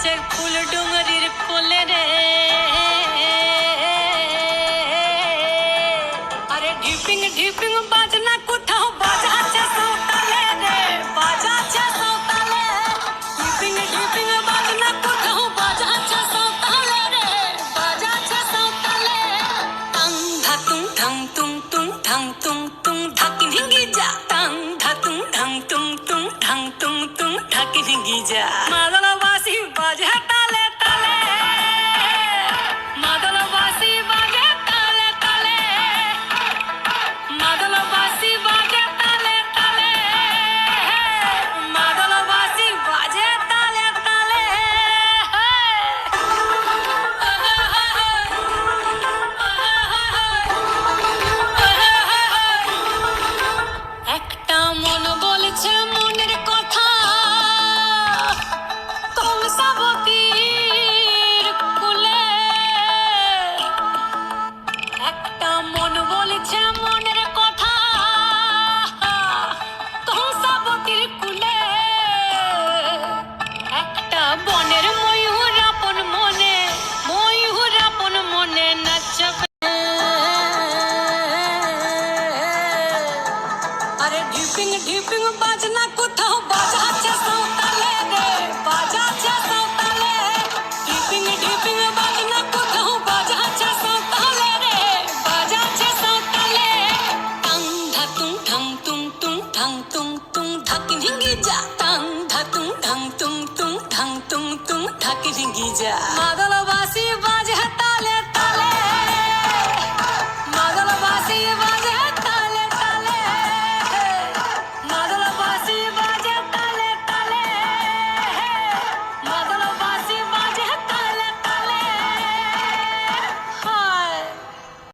বাজছে ফুল ডুঙরির কোলে রে, আরে ঢিপিং ঢিপিং বাজনা কোথাও বাজাচ্ছে সৌতালে রে, বাজাচ্ছে সৌতালে। ঢিপিং ঢিপিং বাজনা কোথাও বাজাচ্ছে সৌতালে রে, বাজাচ্ছে সৌতালে। টাং ধাতুং ধাং তুং তুং ধাং তুং তুং ধাকি ঢিঙ্গি যা, টাং ধাতুং ধাং তুং তুং ধাং তুং তুং ধাকি ঢিঙ্গি যা। মাদল বাঁশি বাজে তালে তালে, মাদল বাঁশি বাজে তালে তালে, মাদল বাঁশি বাজে তালে তালে, মাদল বাঁশি বাজে তালে তালে। একটা মন বলছে মনের কথা, কংসাবতীর কুলে। একটা মন বলছে মনের কথা, কংসাবতীর কুলে। একটা বনের ময়ূর আপন মনে, ময়ূর আপন মনে নাচবে। আরে ঢিপিং ঢিপিং বাজনা কোথাও বাজাচ্ছে সৌতালে রে, বাজাচ্ছে সৌতালে। ঢিপিং ঢিপিং বাজনা কোথাও বাজাচ্ছে সৌতালে রে, বাজাচ্ছে সৌতালে। টাং ধাতুং ধাং তুং তুং ধাং তুং তুং ধাকি ঢিঙ্গি যা, টাং ধাতুং ধাং তুং তুং ধাং তুং তুং ধাকি ঢিঙ্গি যা। মাদল বাঁশি বাজে তালে